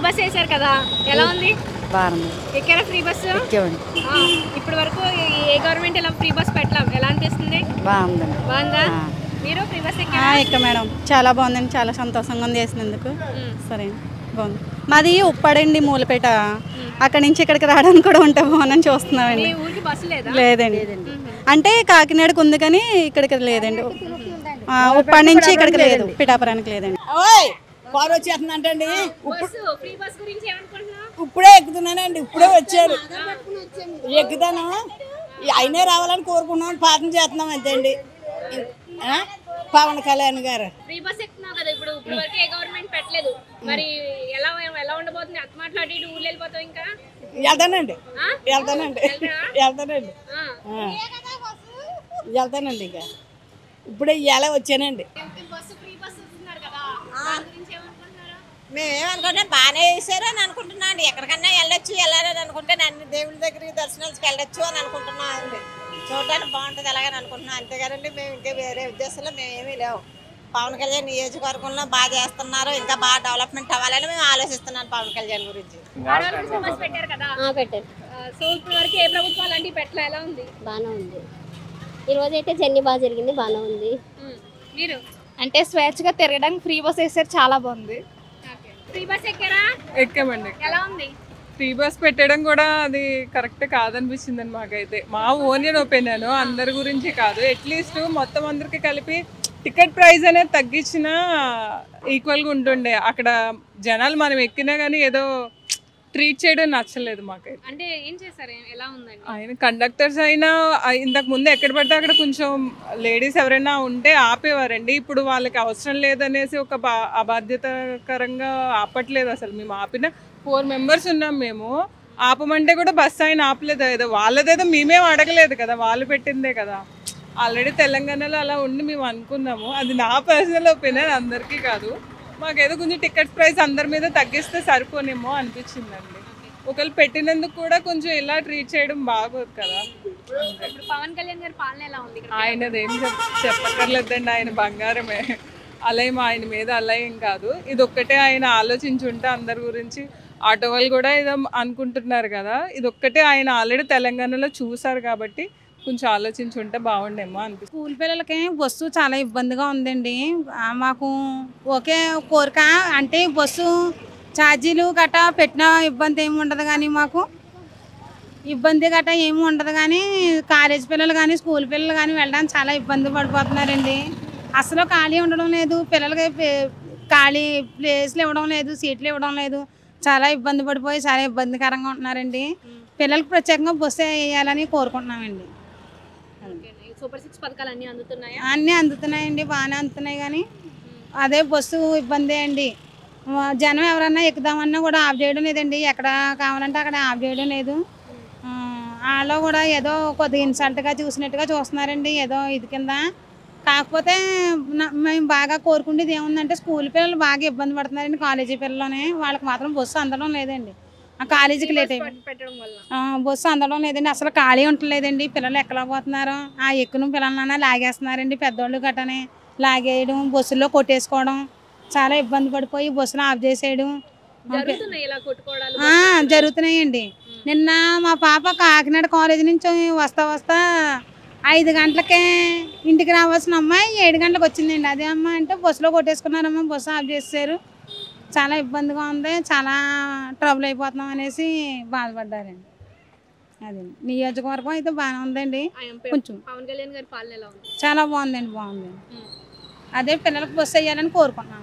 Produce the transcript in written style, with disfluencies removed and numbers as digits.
Bus వేశారు కదా, ఎలా ఉంది? బాగుంది. ఎక్కారా ఫ్రీ బస్సు? ఎక్కామండి. ఇప్పటి వరకు ఏ గవర్నమెంట్ ఇలా ఫ్రీ బస్ పెట్టలేం, ఎలా అనిపిస్తుంది? బాగుందండి. బాగుందా? మీరు ఫ్రీ బస్ ఎక్కారా? ఎక్క మేడం, చాలా బాగుందండి. చాలా సంతోషంగా ఉంది వేసినందుకు. సరే, బాగుంది. మాది ఉప్పాడండి, మూలపేట. అక్కడ నుంచి ఇక్కడికి రావడానికి కూడా ఉంటే బాగుందని చూస్తున్నామండి. ఊరికి బస్సు లేదా? లేదండి, అంటే కాకినాడకు ఉంది కానీ ఇక్కడికి లేదండి. ఉప్పాడు నుంచి ఇక్కడికి లేదు, పిఠాపురానికి లేదండి. వచ్చేస్తుందంటండి. ఏమనుకుంటున్నావు? ఇప్పుడే ఎక్కుతున్నానండి, ఇప్పుడే వచ్చారు. ఎక్కుతాను, అయినే రావాలని కోరుకున్నాం, ప్రార్థన చేస్తున్నాం అంతే అండి. పవన్ కళ్యాణ్ గారు ఫ్రీ బస్ ఎక్కుతున్నావు కదా, ఇప్పుడు వరకు ఏ గవర్నమెంట్ పెట్టలేదు, మరి ఎలా ఎలా ఉండబోతుంది? అత్త మాట్లాడి ఊళ్ళు వెళ్ళిపోతావు ఇంకా? వెళ్తానండి ఇక ఇప్పుడే ఇవాళ వచ్చానండి. మేమేమనుకుంటున్నాం, బాగానే వేసారు అని అనుకుంటున్నాం అండి. ఎక్కడికన్నా వెళ్ళాలని అనుకుంటే నన్ను దేవుడి దగ్గరికి దర్శనాలకు వెళ్ళొచ్చు అని అనుకుంటున్నాం అండి. చూడడానికి బాగుంటుంది అలాగని అనుకుంటున్నాం, అంతేగానండి మేము ఇంకా వేరే ఉద్దేశంలో మేమేమీ లేవు. పవన్ కళ్యాణ్ నియోజకవర్గంలో బాగా చేస్తున్నారు, ఇంకా బాగా డెవలప్మెంట్ అవ్వాలని మేము ఆలోచిస్తున్నాం పవన్ కళ్యాణ్ గురించి. పెట్టారు. సో ఇప్పుడు వరకు ఏ ప్రభుత్వం అలాంటివి పెట్టలే, ఎలా ఉంది? బాగానే ఉంది. ఈరోజు అయితే జర్నీ బాగా జరిగింది, బాగానే ఉంది. మీరు అంటే స్వేచ్ఛగా తిరగడానికి ఫ్రీ బస్ వేసారు, చాలా బాగుంది. ఫ్రీ బస్ ఎక్కారా? ఎక్కామండి. ఎలా ఉంది? ఫ్రీ బస్ పెట్టడం కూడా అది కరెక్ట్ కాదనిపించింది అండి మాకైతే. మా ఓనియన్ ఒపీనియన్, అందరి గురించి కాదు. అట్లీస్ట్ మొత్తం అందరికి కలిపి టికెట్ ప్రైస్ అనేది తగ్గించినా ఈక్వల్గా ఉంటుండే. అక్కడ జనాలు మనం ఎక్కినా కానీ ఏదో ట్రీట్ చేయడం నచ్చలేదు మాకైతే. అంటే ఏం చేశారు, ఎలా ఉందండి? ఆయన కండక్టర్స్ అయినా ఇంతకు ముందు ఎక్కడ పడితే అక్కడ కొంచెం లేడీస్ ఎవరైనా ఉంటే ఆపేవారండి. ఇప్పుడు వాళ్ళకి అవసరం లేదనేసి ఒక అబాధ్యతకరంగా ఆపట్లేదు అసలు. మేము ఆపిన 4 మెంబర్స్ ఉన్నాం, మేము ఆపమంటే కూడా బస్సు ఆయన ఆపలేదు. ఏదో వాళ్ళదేదో మేమేం అడగలేదు కదా, వాళ్ళు పెట్టిందే కదా. ఆల్రెడీ తెలంగాణలో అలా ఉండి మేము అనుకున్నాము. అది నా పర్సనల్ ఒపీనియన్, అందరికీ కాదు. మాకేదో కొంచెం టికెట్ ప్రైస్ అందరి మీద తగ్గిస్తే సరిపోనేమో అనిపించిందండి. ఒకవేళ పెట్టినందుకు కూడా కొంచెం ఇలా ట్రీట్ చేయడం బాగోదు కదా. ఇప్పుడు పవన్ కళ్యాణ్ గారి పాలన ఎలా ఉంది? ఆయనది ఏం చెప్పక్కర్లేదండి, ఆయన బంగారమే. అలా ఏం ఆయన మీద అలా ఏం కాదు. ఇది ఒక్కటే ఆయన ఆలోచించుంటే అందరి గురించి. ఆటో వాళ్ళు కూడా ఏదో అనుకుంటున్నారు కదా, ఇది ఒక్కటే ఆయన ఆల్రెడీ తెలంగాణలో చూసారు కాబట్టి కొంచెం ఆలోచించుంటే బాగుండేమో అనిపిస్తుంది. స్కూల్ పిల్లలకి బస్సు చాలా ఇబ్బందిగా ఉందండి. మాకు ఒకే కోరిక, అంటే బస్సు ఛార్జీలు గట్టా పెట్టిన ఇబ్బంది ఏమి ఉండదు, కానీ మాకు ఇబ్బంది గట్టా ఏమి ఉండదు. కానీ కాలేజ్ పిల్లలు కానీ స్కూల్ పిల్లలు కానీ వెళ్ళడానికి చాలా ఇబ్బంది పడిపోతున్నారండి. అసలు ఖాళీ ఉండడం లేదు, పిల్లలకి ఖాళీ ప్లేస్లు ఇవ్వడం లేదు, సీట్లు ఇవ్వడం లేదు. చాలా ఇబ్బంది పడిపోయి చాలా ఇబ్బందికరంగా ఉంటున్నారండి. పిల్లలకు ప్రత్యేకంగా బస్సు వేయాలని కోరుకుంటున్నామండి. సూపర్ 6 పథకాలు అన్నీ అందుతున్నాయా? అన్నీ అందుతున్నాయండి, బాగానే అందుతున్నాయి. కానీ అదే బస్సు ఇబ్బంది అండి. జనం ఎవరన్నా ఎక్కుదామన్నా కూడా ఆఫ్ చేయడం లేదండి. ఎక్కడ కావాలంటే అక్కడ ఆఫ్ చేయడం లేదు. వాళ్ళు కూడా ఏదో కొద్దిగా ఇన్సల్ట్గా చూసినట్టుగా చూస్తున్నారండి, ఏదో ఇది కింద. కాకపోతే మేము బాగా కోరుకునేది ఏముందంటే, స్కూల్ పిల్లలు బాగా ఇబ్బంది పడుతున్నారండి. కాలేజీ పిల్లలోనే వాళ్ళకి మాత్రం బస్సు అందడం లేదండి. ఆ కాలేజీకి లేట్ అయిపోయింది, బస్సు అందడం లేదండి. అసలు ఖాళీ ఉండలేదండి, పిల్లలు ఎక్కలేకపోతున్నారు. ఆ ఎక్కువ పిల్లలన్నా లాగేస్తున్నారండి, పెద్దోళ్ళు గట్టనే లాగేయడం, బస్సుల్లో కొట్టేసుకోవడం. చాలా ఇబ్బంది పడిపోయి బస్సులు ఆఫ్ చేసేయడం జరుగుతున్నాయండి. నిన్న మా పాప కాకినాడ కాలేజీ నుంచి వస్తా 5 గంటలకే ఇంటికి రావాల్సిన అమ్మాయి 7 గంటలకు వచ్చిందండి. అదే అమ్మ అంటే బస్సులో కొట్టేసుకున్నారమ్మా, బస్సు ఆఫ్ చేశారు. చాలా ఇబ్బందిగా ఉంది, చాలా ట్రబుల్ అయిపోతున్నాం అనేసి బాధపడ్డారండి. అది నియోజకవర్గం అయితే బాగానే ఉందండి. కొంచెం పవన్ కళ్యాణ్ గారి పాలన ఎలా ఉంది? చాలా బాగుందండి, బాగుందండి. అదే పిల్లలకు బస్సు వేయాలని కోరుకుంటున్నాం.